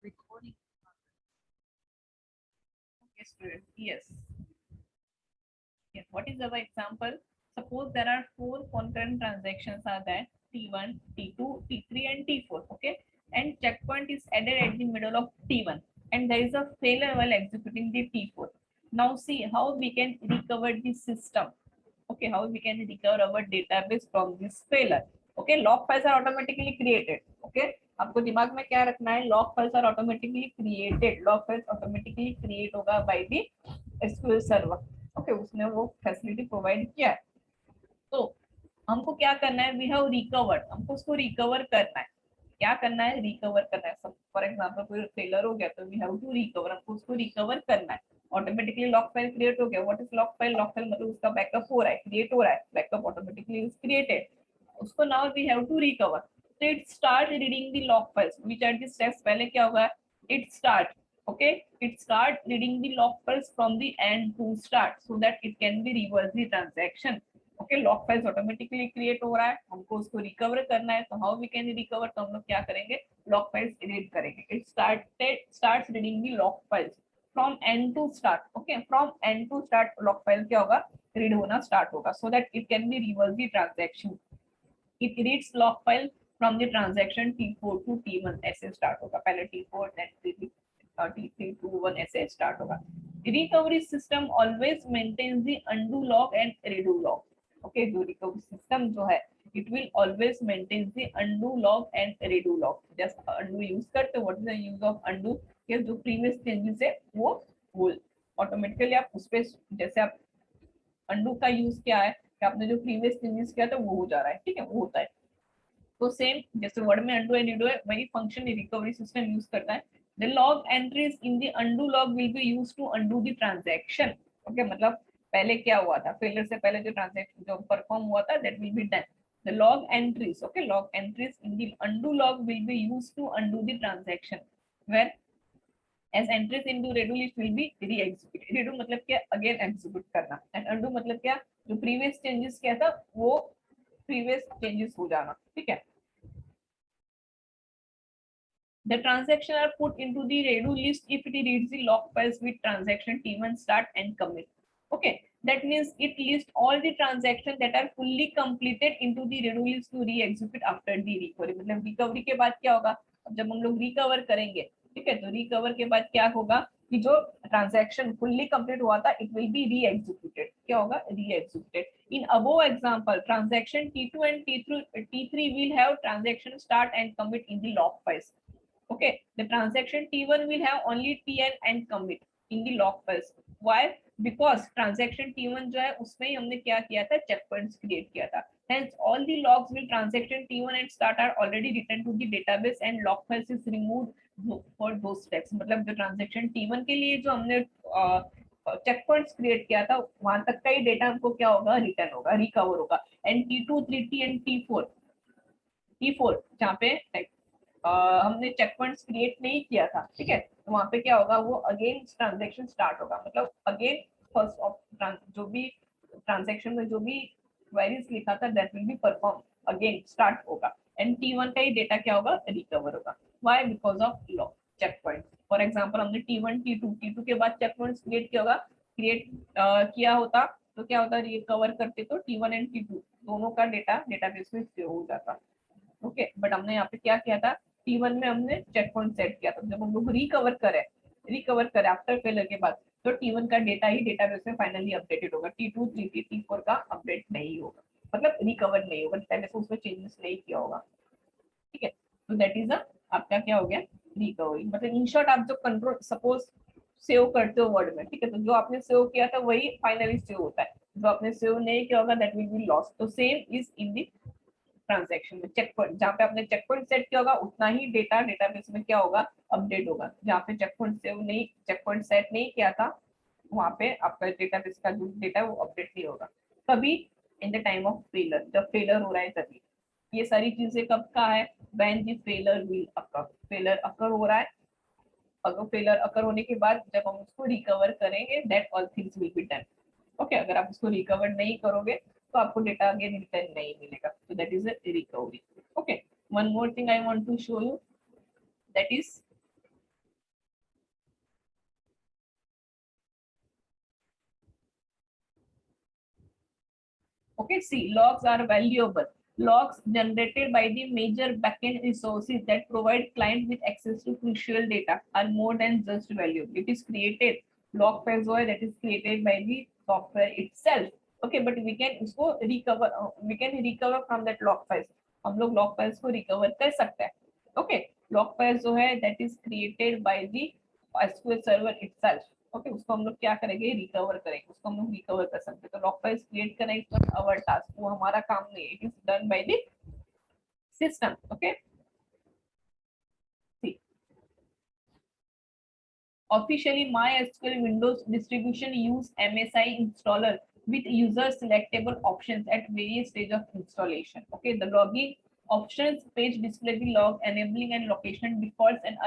Recording. Okay, student. Yes. Yes. What is our example? Suppose there are four concurrent transactions are there: T1, T2, T3, and T4. Okay, and checkpoint is added at the middle of T1, and there is a failure while executing the T4. Now see how we can recover the system. Okay, how we can recover our database from this failure. Okay, log files are automatically created. Okay, आपको दिमाग में क्या रखना है? log files are automatically created. log files automatically create होगा by the SQL server. Okay, उसने वो facility provide किया है. तो हमको क्या करना है? We have recovered. हमको उसको रिकवर करना है. क्या करना है? रिकवर करना है. फॉर एग्जांपल कोई फेलर हो गया तो वी हैव टू रिकवर. हमको उसको रिकवर करना है. ऑटोमेटिकली लॉक फाइल क्रिएट हो गया. What is lock file? Lock file मतलब उसका बैकअप हो रहा है, क्रिएट हो रहा है. Backup automatically is created. उसको now we have to recover. तो it start reading the lock files. Which are the steps? पहले क्या होगा? It start. Okay, it start reading the log files from the end to start so that it can be reverse the transaction. Okay, log files automatically create हो रहा है, हमको उसको recover करना है. तो how we can recover? तो हम लोग क्या करेंगे? log files read करेंगे. It starts reading the log files from end to start. Okay, from end to start log file क्या होगा? read होना start होगा so that it can be reverse the transaction. It reads log file from the transaction T4 to T1 ऐसे start होगा. पहले T4 then T3 T3 to 1 ऐसे start होगा. Recovery system always maintains the undo log and redo log. Okay, जो recovery system जो है it will always maintain the undo log and redo log. Just undo use करते. What is the use of undo? कि जो previous changes है वो automatically आप उस पे जैसे आप undo का use क्या है कि आपने जो previous changes किया था वो हो जा रहा है. ठीक है, वो होता है. तो सेम जैसे वर्ड में undo and redo है, वही फंक्शन रिकवरी सिस्टम यूज करता है. The log entries in the undo log will be used to undo the transaction. Okay, मतलब पहले क्या हुआ था? फेलियर से पहले जो ट्रांजैक्शन जो परफॉर्म हुआ था that will be done. The log entries, okay, log entries in the undo log will be used to undo the transaction. Where as entries into redo list will be re-executed. redo मतलब क्या? Again execute करना. And undo मतलब क्या? जो previous changes किया था वो previous changes हो जाना. ठीक है. The transaction are put into the redo list if it reads the log files with transaction T1 start and commit. Okay, that means it lists all the transactions that are fully completed into the redo list to re-execute after the recovery. मतलब recovery के बाद क्या होगा? अब जब हम लोग recover करेंगे, ठीक है, तो recover के बाद क्या होगा कि जो transaction fully complete हुआ था, it will be re-executed. क्या होगा? Re-executed. In above example, transaction T2 and T3 will have transaction start and commit in the log files. Okay, the transaction T1 will have only T and commit in the log files. Why? Because transaction T1 जो है उसमें ही हमने क्या किया था? checkpoints create किया था. Hence all the logs will transaction T1 and start are already written to the database and log files is removed for those steps. मतलब जो transaction T1 के लिए जो हमने checkpoints create किया था वहां तक का ही डेटा हमको क्या होगा? रिटर्न होगा, रिकवर होगा. And T2, T3 and T4 जहाँ पे हमने चेक पॉइंट्स क्रिएट नहीं किया था, ठीक है, तो वहां पे क्या होगा? वो अगेन ट्रांजैक्शन स्टार्ट होगा. मतलब अगेन फर्स्ट ऑफ जो भी ट्रांजैक्शन में जो भी क्वेरीज लिखा था that will be perform again start होगा. एंड T1 का ही डेटा क्या होगा? रिकवर होगा. Why? Because of log check point. For example हमने T1 T2 के बाद चेक पॉइंट्स क्रिएट किया होगा, क्रिएट किया होता तो क्या होता? रिकवर करते तो T1 एंड T2 दोनों का डेटा डेटाबेस में सेव हो जाता. ओके, बट हमने यहाँ पे क्या किया था? T1 में हमने चेक पॉइंट सेट किया था. जब हम लोग रिकवर करे आफ्टर फेलियर के बाद तो T1 का डेटा ही डेटाबेस में फाइनली अपडेटेड होगा. T2, T3, T4 का अपडेट नहीं होगा, मतलब रिकवर नहीं होगा, पहले से उसमें चेंजेस नहीं किया होगा. ठीक है, तो दैट इज आपका क्या हो गया? रिकवरी. मतलब इन शॉर्ट आप जो कंट्रोल सपोज सेव करते हो वर्ड में, ठीक है, तो जो आपने सेव किया था वही फाइनली सेव होता है. जो आपने सेव नहीं किया होगा दैट विल बी लॉस्ट. तो same is in the transaction में चेक पॉइंट. जहाँ पे आपने चेक पॉइंट सेट किया होगा उतना ही डेटा डेटाबेस में क्या होगा? अपडेट होगा. जहाँ पे चेक पॉइंट सेट नहीं किया था वहाँ पे आपका डेटाबेस का जो डेटा वो अपडेट नहीं होगा. कभी in the time of failure, जब फेलर हो रहा है तभी. ये सारी चीजें कब का है? When the failure will occur. Failure occur हो रहा है, अगर फेलर अकर होने के बाद जब हम उसको रिकवर करेंगे that all things will be done. Okay, अगर आप उसको रिकवर नहीं करोगे तो आपको डेटा अगेन रिटर्न नहीं मिलेगा. तो that is a recovery. Okay, one more thing I want to show you, that is Okay, see, logs are valuable. Logs generated by the major backend resources that provide client with access to crucial data are more than just valuable. It is created, log files जो है that is created by the software itself. Okay, but we can उसको recover, we can recover from that log files. हम लोग log files को recover कर सकते हैं. Okay, log files जो है that is created by the SQL server itself. Okay उसको हम लोग क्या करेंगे, रिकवर करेंगे, उसको हम लोग रिकवर कर सकते हैं. तो लॉग फाइल्स क्रिएट करना इज नॉट आवर टास्क, वो हमारा काम नहीं है, it is done by the system. Okay, officially MySQL Windows distribution use MSI installer with user selectable options at various stage of installation. Okay, the logging options page display the log enabling and location defaults and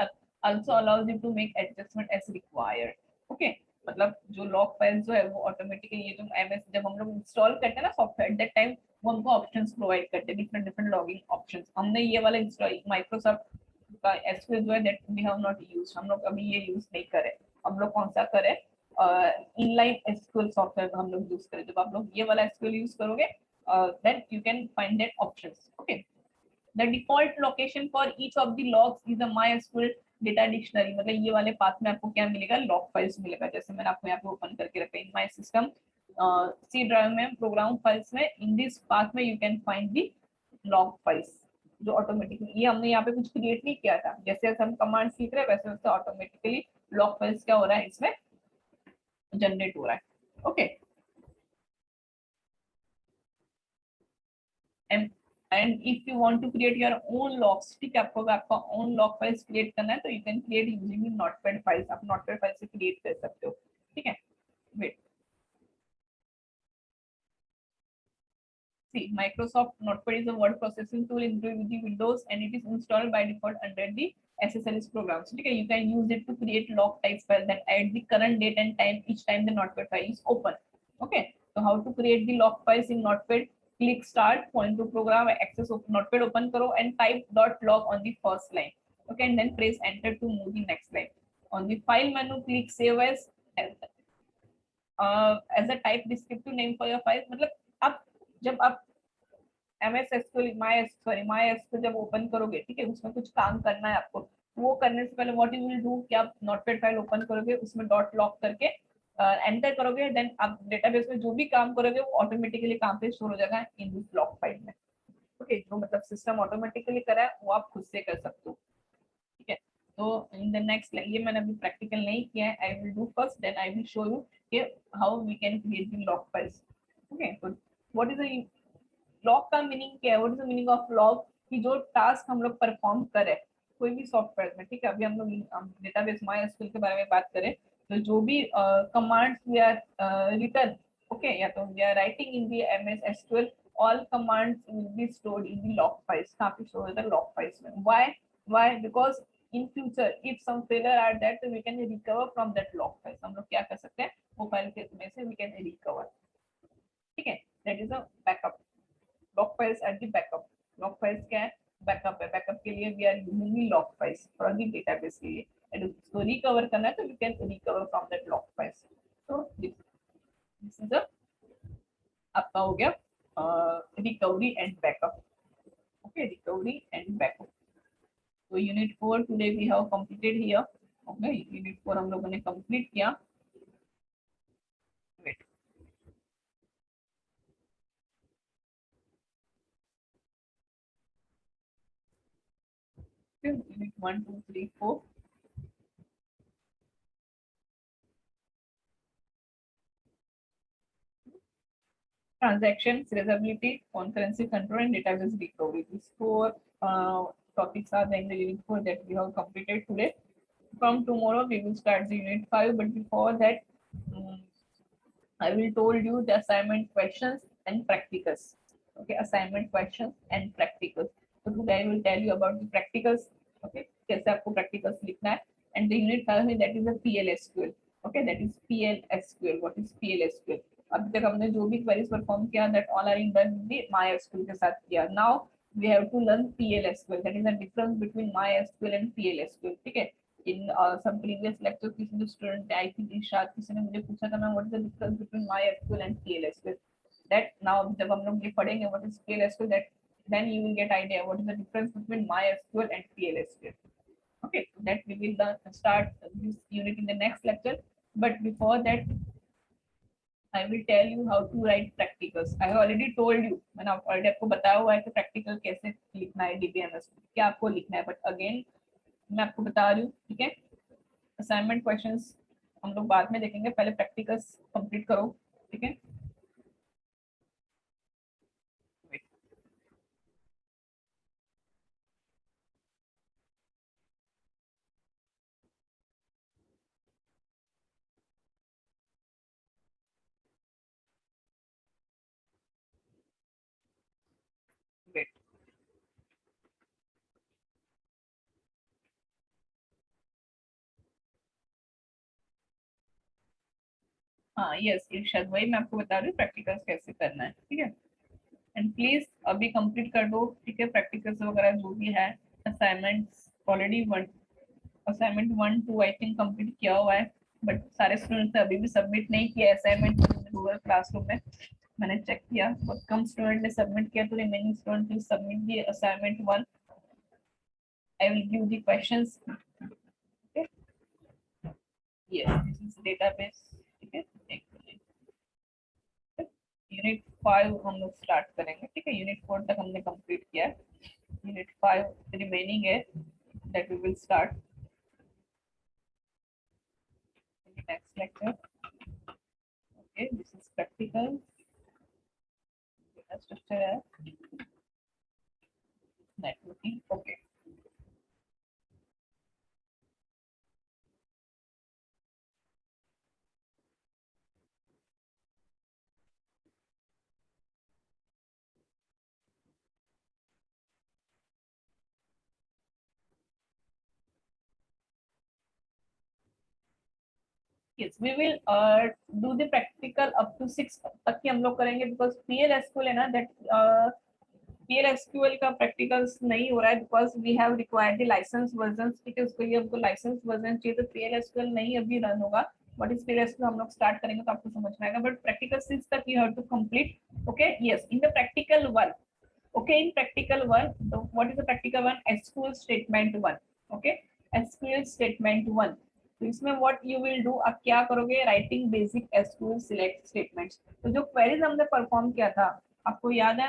also allows you to make adjustment as required. Okay, मतलब जो log files जो है वो automatically ये जो MS जब हम लोग इंस्टॉल करते हैं ना सॉफ्टवेयर, एट दैट टाइम वो हमको ऑप्शंस प्रोवाइड करते हैं, डिफरेंट डिफरेंट लॉगिंग ऑप्शंस. हमने ये वाला इंस्टॉल माइक्रोसॉफ्ट का एसक्यूएल जो है that we have not used, हम लोग अभी ये यूज नहीं करे. हम लोग कौन सा करें, इनलाइन एसक्यूएल सॉफ्टवेयर हम लोग यूज करें. जब आप लोग ये वाला एसक्यूएल यूज करोगे then you can find that options. Okay, the default location for each of the logs is a MySQL data dictionary. मतलब ये वाले पाथ में आपको क्या मिलेगा, लॉग फाइल्स मिलेगा. जैसे मैंने आपको यहाँ पे ओपन करके रखा है in my system C drive में प्रोग्राम फाइल्स में, इन दिस पाथ में you can find the log files जो ऑटोमेटिकली, ये हमने यहाँ पे कुछ क्रिएट नहीं किया था. जैसे जैसे हम कमांड सीख रहे हैं वैसे वैसे ऑटोमेटिकली लॉग फाइल्स क्या हो रहा है इसमें जनरेट हो रहा है. Okay, and if you want to create your own logs, ठीक है, आपको आपका ओन लॉग फाइल्स क्रिएट करना है तो you can create using notepad files. आप नोटपैड फाइल से क्रिएट कर सकते हो. ठीक है, wait, see, Microsoft Notepad is a word processing tool included with the Windows and it is installed by default under the SSLS program. So you can use it to create log type file that add the current date and time each time the Notepad file is open. Okay, so how to create the log files in Notepad? Click start, point to program, access Notepad, open karo and type .log on the first line. Okay, and then press enter to move the next line. On the file menu, click save as a type descriptive name for your file. मतलब आप जब आप MySQL जब open करोगे, ठीक है, उसमें कुछ काम करना है आपको, वो करने से पहले व्हाट यू विल डू कि आप नोटपैड फाइल ओपन करोगे, उसमें .log करके एंटर करोगे, देन आप डेटाबेस में जो भी काम करोगे वो ऑटोमेटिकली काम पे स्टोर हो जाएगा इन दिस लॉग फाइल में. ओके, जो मतलब सिस्टम ऑटोमेटिकली करा है वो आप खुद से कर सकते हो. ठीक है, तो इन द नेक्स्ट, ये मैंने अभी प्रैक्टिकल नहीं किया है, I will do first then I will show you कि how we can create the log files. Okay, तो व्हाट इज द लॉग का मीनिंग क्या है, what is the meaning of log, कि जो टास्क हम लोग परफॉर्म करें कोई भी सॉफ्टवेयर में. ठीक है, अभी हम लोग डेटाबेस MySQL के बारे में बात करें तो जो भी commands we are written, okay, या तो we are writing in the MS SQL, all commands will be stored in the log files. काफी स्टोर होता है log files में. Why? Because in future if some failure are there तो we can recover from that log files. हम लोग क्या कर सकते हैं, वो फाइल के में से we can recover. ठीक है, that is a backup. log files at the backup. log files क्या है, बैकअप है. बैकअप के लिए we are using log files for the database के लिए, एंड उसको रिकवर करना है तो we can recover from that log files. तो दिस इज आपका हो गया recovery and backup. Okay, recovery and backup. तो unit 4 today we have completed here. Okay, unit 4 हम लोगों ने कंप्लीट किया. Wait, unit 1 2 3 4. Transactions, traceability, concurrency control, and database recovery. These 4 topics are in the unit 4 that we have completed today. From tomorrow, we will start the unit 5. But before that, I will told you the assignment questions and practicals. Okay, assignment questions and practicals. So today I will tell you about the practicals. Okay, कैसे आपको practicals लिखना है. And the unit 5 में that is a PLSQL. Okay, that is PLSQL. What is PLSQL? अभी तक हमने जो भी queries perform किया that all are in done with MySQL के साथ किया. Now we have to learn PLSQL. That is the difference between MySQL and PLSQL. ठीक है, in some previous lectures किसी स्टूडेंट, आई थिंक इरशाद, किसी ने मुझे पूछा था ma'am what is the difference between MySQL and PLSQL. that now जब हम लोग ये पढ़ेंगे what is PLSQL, that then you will get idea what is the difference between MySQL and PLSQL. Okay, so that we will start this unit in the next lecture. But before that, I will tell you how to write practicals. I have already told you, मैंने already आपको बताया हुआ है कि practical कैसे लिखना है DBMS, क्या आपको लिखना है. But again मैं आपको बता रही हूँ, ठीक है. Assignment questions हम लोग बाद में देखेंगे, पहले practicals complete करो, ठीक है. Wait. हाँ यस इरशाद, वही मैं आपको बता रही हूँ प्रैक्टिकल्स कैसे करना है, ठीक है. एंड प्लीज अभी कंप्लीट कर दो, ठीक है, प्रैक्टिकल्स वगैरह जो भी है. Assignments already assignment 1 2 I think complete किया हुआ है, बट सारे स्टूडेंट्स ने अभी भी सबमिट नहीं किया असाइनमेंट गूगल क्लासरूम में. मैंने चेक किया बहुत कम स्टूडेंट ने सबमिट किया, तो remaining student will submit the assignment 1. I will give the questions. Okay yes this is database, ठीक है. यूनिट 5 हम लोग स्टार्ट करेंगे, ठीक है. यूनिट 4 तक हमने कंप्लीट किया है, यूनिट 5 रिमेनिंग है, that we will start in the next lecture. Okay, this is practical data structure networking. Okay. Yes, we will do the practical up to 6 तक की हम लोग करेंगे, because PLSQL है ना, that PLSQL का प्रैक्टिकल्स नहीं हो रहा है because we have required the license versions, ठीक है. उसके लिए हमको लाइसेंस वर्जन चाहिए, तो PLSQL नहीं अभी रन होगा. What is PLSQL हम लोग स्टार्ट करेंगे तो आपको समझ में आएगा, बट प्रैक्टिकल 6 तक you have to complete. Okay, yes, in the practical 1. Okay, in practical 1, what is the practical 1? SQL statement 1. Okay, SQL statement 1. तो इसमें what you will do, आप क्या करोगे, writing basic SQL select statements. तो जो queries हमने perform किया था आपको याद है,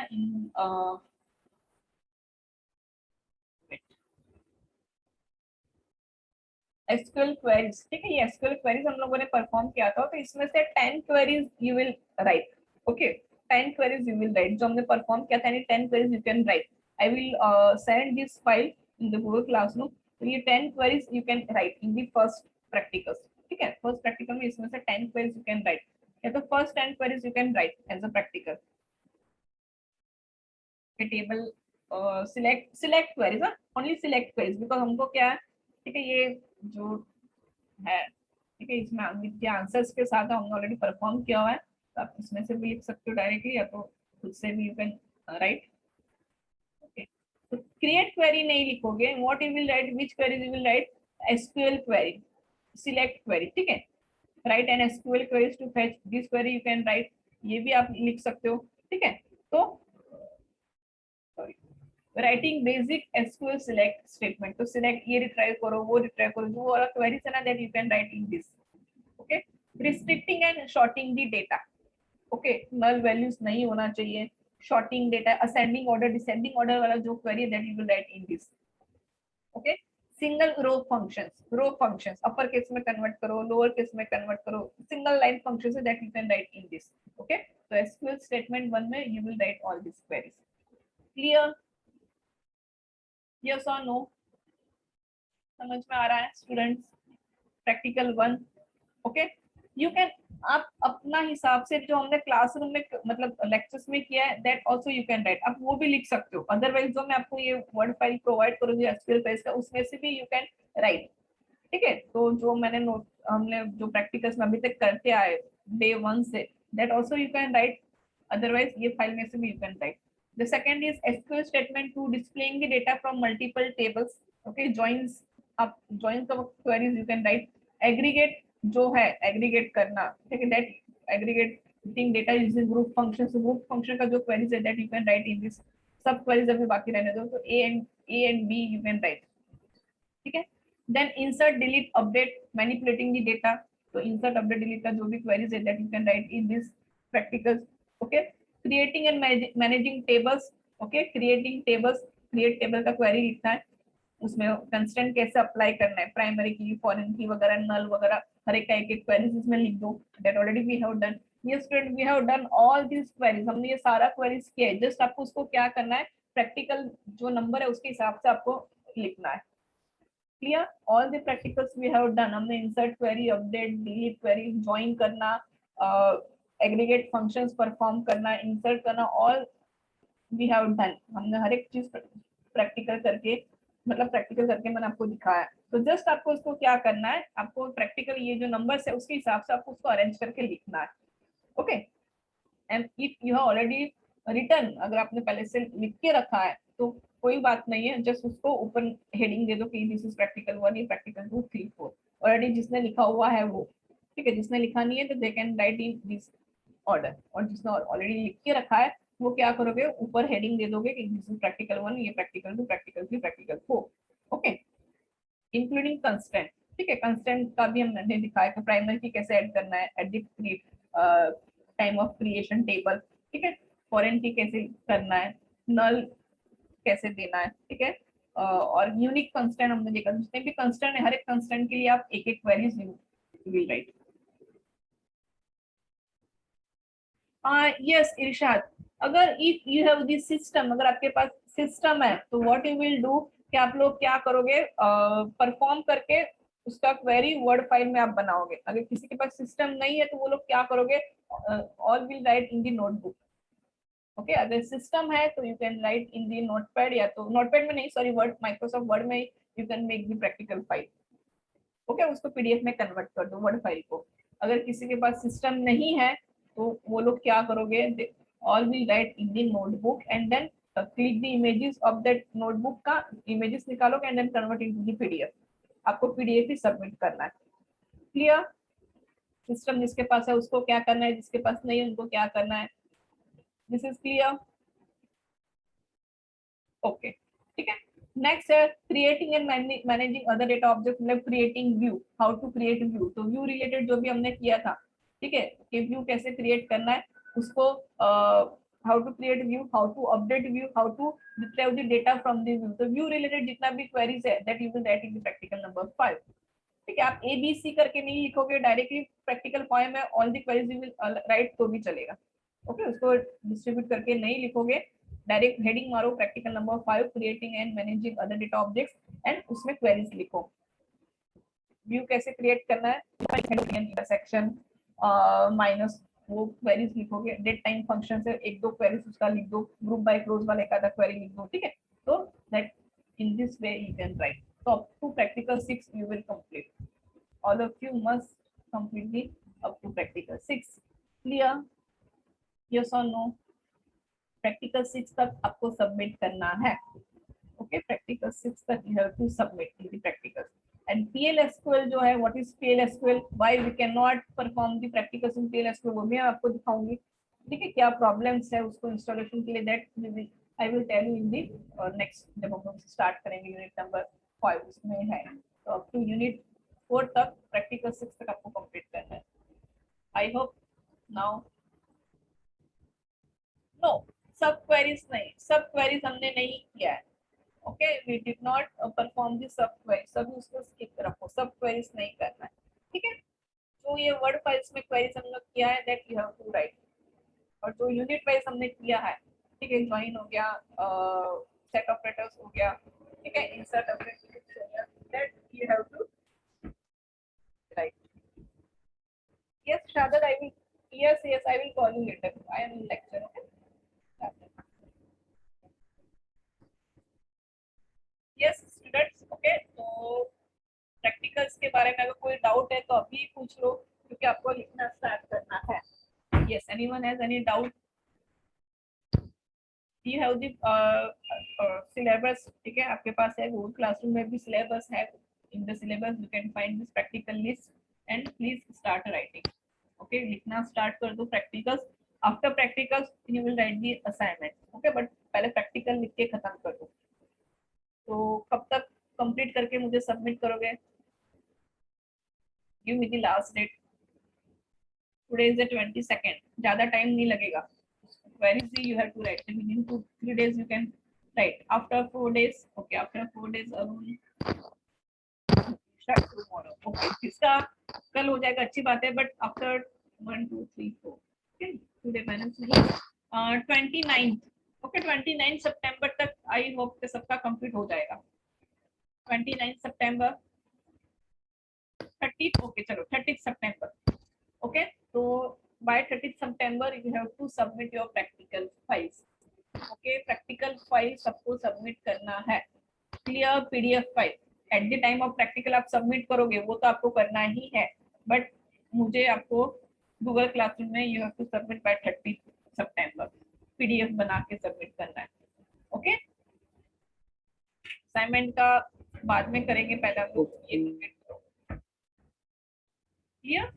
एसक्यूएल क्वेरीज, ठीक है. ये एसक्यूएल क्वेरीज हम लोगों ने परफॉर्म किया था, तो इसमें से 10 queries you will right. Okay, 10 queries you will right जो हमने परफॉर्म किया था, 10 queries you can right. I will send this file in the Google classroom. तो ये 10 queries you can write in the first practical, ठीक है. First practical में इसमें से 10 क्वेरीज यू कैन राइट, या तो first 10 queries you can write as a practical. Table select queries, only select queries, because हमको क्या है, ठीक है, ये जो है, ठीक है, इसमें विद आंसर्स के साथ हमने ऑलरेडी परफॉर्म किया हुआ है, तो आप इसमें से भी लिख सकते हो डायरेक्टली, या तो खुद से भी यू कैन राइट. ओके, तो क्रिएट क्वेरी नहीं लिखोगे, what you will write, which query you will write, SQL query, select query, ठीक है. Write an SQL queries to fetch this query you can write, ये भी आप लिख सकते हो, ठीक है. तो writing basic SQL select statement, तो सिलेक्ट ये रिट्राइव करो, वो रिट्राइव करो, जो वाला क्वेरीज है ना, that you can write in this. Okay, restricting and sorting the data. Okay, null values नहीं होना चाहिए, sorting data, ascending order descending order वाला जो query that you will write in this. Okay, single row functions upper case में convert करो, lower case में convert करो, single line functions that you can write in this. Okay, तो SQL statement 1 में you will write all this queries. Clear? Yes और no? समझ में आ रहा है students? Practical 1. Okay, you can, आप अपना हिसाब से जो हमने क्लासरूम में मतलब लेक्चर्स में किया है, that also you can right, आप वो भी लिख सकते हो. अदरवाइज जो मैं आपको ये वर्ड फाइल प्रोवाइड करूंगी एसक्यूएल पेज का, उसमें से भी यू कैन राइट, ठीक है. तो जो मैंने नोट, हमने जो प्रैक्टिकल्स में अभी तक करते आए डे 1 से, that also you can right. Otherwise ये फाइल में से भी you can right. The second is SQL statement 2, displaying the data from multiple tables. Okay, joins up, joins of queries you can write. Aggregate जो है, aggregate करना, ठीक है, that aggregate Think data uses group function, so group function का जो queries है that you can write in this सब queries अभी बाकी रहने दो, तो A and B you can write, ठीक है. Then insert, delete, update, manipulating the data, तो insert, update, delete का जो भी queries है that you can write in this practicals. Okay, creating and managing tables. Okay, creating tables, create table का query लिखना है, उसमें कंस्टेंट कैसे अप्लाई करना है, प्राइमरी की, फॉरेन की वगैरह, नल वगैरह, हर एक का एक एक क्वेरीज इसमें लिख दो. That already we have done. ये student we have done all this queries, हमने ये सारा क्वेरीज किया है. जस्ट आपको उसको क्या करना है, प्रैक्टिकल जो नंबर है उसके हिसाब से आपको लिखना है. Clear? All the practicals we have done. हमने insert query, update, delete query, join करना, एग्रीगेट फंक्शंस परफॉर्म करना, इंसर्ट करना, ऑल वी हैव डन. हमने हर एक चीज प्रैक्टिकल करके, मतलब प्रैक्टिकल करके मैंने आपको दिखाया. तो जस्ट आपको उसको क्या करना है, आपको प्रैक्टिकल ये जो नंबर्स है उसके हिसाब से आपको उसको अरेंज करके लिखना है. Okay, and if you have already written, अगर आपने पहले से लिख के रखा है तो कोई बात नहीं है, जस्ट उसको ऊपर हेडिंग दे दो कि दिस इज प्रैक्टिकल 1, ये प्रैक्टिकल 2, 3, 4. ऑलरेडी जिसने लिखा हुआ है वो, ठीक है. जिसने लिखा नहीं है तो they can write in this order, और जिसने ऑलरेडी लिख के रखा है वो क्या करोगे, ऊपर हेडिंग दे दोगे कि दिस इज प्रैक्टिकल 1, ये practical 2, practical 3, practical 4. Okay, including constant, ठीक है. कंस्टेंट का भी हमने दिखाया कि प्राइमरी की कैसे ऐड करना है at the time of creation table, ठीक है. फॉरेन की कैसे करना है, नल कैसे देना है, ठीक है. और यूनिक कंस्टेंट हमने देखा, जितने भी कंस्टेंट है हर एक कंस्टेंट के लिए आप एक एक क्वेरीज विल राइट. यस इरशाद, अगर if you have this system, अगर आपके पास सिस्टम है तो व्हाट यू विल डू कि आप लोग क्या करोगे, परफॉर्म करके उसका क्वेरी वर्ड फाइल में आप बनाओगे. अगर किसी के पास सिस्टम नहीं है तो वो लोग क्या करोगे, all will write in the notebook. Okay, अगर सिस्टम है तो you can write in the notepad, या तो नोटपैड में नहीं, सॉरी, वर्ड, माइक्रोसॉफ्ट वर्ड में you can make the practical file. Okay, उसको पीडीएफ में कन्वर्ट कर दो वर्ड फाइल को. अगर किसी के पास सिस्टम नहीं है तो वो लोग क्या करोगे, all will write in the notebook and then click the images of that notebook का इमेजेस निकालोगे and then convert into the PDF. आपको पीडीएफ ही सबमिट करना है. क्लियर? सिस्टम जिसके पास है उसको क्या करना है, जिसके पास नहीं है उनको क्या करना है. This is clear? ओके, ठीक है. नेक्स्ट है creating and managing other data object, मतलब creating view, how to create view. तो व्यू रिलेटेड जो भी हमने किया था, ठीक है, कि व्यू कैसे क्रिएट करना है उसको, how to create view, how to update view, how to retrieve the data from the view. तो व्यू रिलेटेड जितना भी क्वेरीज है that you will write in the practical number 5. ठीक है, आप ABC करके नहीं लिखोगे डायरेक्टली, प्रैक्टिकल फॉर्म में all the queries you will write तो भी चलेगा. ओके, उसको डिस्ट्रीब्यूट करके नहीं लिखोगे, डायरेक्ट हेडिंग मारो practical number 5, creating and managing other data objects, and उसमें क्वेरीज लिखो. व्यू कैसे क्रिएट करना है, इंटरसेक्शन माइनस, वो क्वेरीज लिखोगे. डेट टाइम फंक्शन से एक दो क्वेरीज उसका लिख दो, ग्रुप बाय क्लोज वाले का क्वेरी लिख दो, ठीक है. तो that in this way you can right. So up to practical 6 you will complete. All of you must complete the up to practical 6. Clear? Yes or no? Practical 6 तक आपको submit करना है. Okay, practical 6 तक you have to submit the practicals. And PLSQL जो है, what is PLSQL? Why we cannot perform the practicals in PLSQL, वो भी मैं आपको दिखाऊंगी. ठीक है, क्या प्रॉब्लम्स है उसको इंस्टॉलेशन के लिए, that I will tell you in the next, जब हम स्टार्ट करेंगे यूनिट नंबर 5 उसमें है. तो अप टू यूनिट 4 तक, प्रैक्टिकल 6 तक आपको कंप्लीट करना है. I hope now. No, subqueries नहीं, सब क्वेरीज हमने नहीं किया है. Okay, we did not perform the subquery, सब उसको स्किप रखो, सब क्वेरीज नहीं करना है. ठीक है, जो ये वर्ड फाइल्स में क्वेरीज हम लोग किया है that you have to write. और जो यूनिट वाइज हमने किया है, ठीक है, ज्वाइन हो गया, सेट ऑपरेटर्स हो गया, ठीक है, इंसर्ट ऑपरेटर्स हो गया, that you have to write. Yes शादर, I will, yes I will call you later, I am in lecture. Okay, yes students. Okay, तो प्रैक्टिकल्स के बारे में अगर कोई डाउट है तो अभी पूछ लो, क्योंकि आपको लिखना स्टार्ट करना है. Yes, anyone has any doubt? You have the syllabus, ठीक है, आपके पास है, गूगल क्लासरूम में भी सिलेबस है. In the syllabus you can find this practical list and please start writing. Okay लिखना स्टार्ट कर दो practicals, after practicals you will right the assignment, okay but पहले प्रैक्टिकल लिख के खत्म कर दो। तो कब तक कंप्लीट करके मुझे सबमिट करोगे? Give me the last date. Today is the 22nd, ज्यादा टाइम नहीं लगेगा। Very easy, you have to write within 2-3 days you can write. After 4 days, okay, after 4 days Arun start tomorrow, okay, इसका कल हो जाएगा, अच्छी बात है, but after 1 2 3 4, okay, today balance नहीं, 29, ओके 29 सितंबर तक आई होप कि सबका कंप्लीट हो जाएगा। 29 सितंबर, 30, ओके चलो 30 सितंबर, ओके, तो by 30th September you have to submit your practical files, okay, practical file सबको submit करना है, clear PDF file at the time of practical आप submit करोगे वो तो आपको करना ही है, बट मुझे आपको Google Classroom में you have to submit by 30th September, PDF बना के submit करना है, ओके। असाइनमेंट का बाद में करेंगे, पहले आप लोग ये कंप्लीट करो, क्लियर।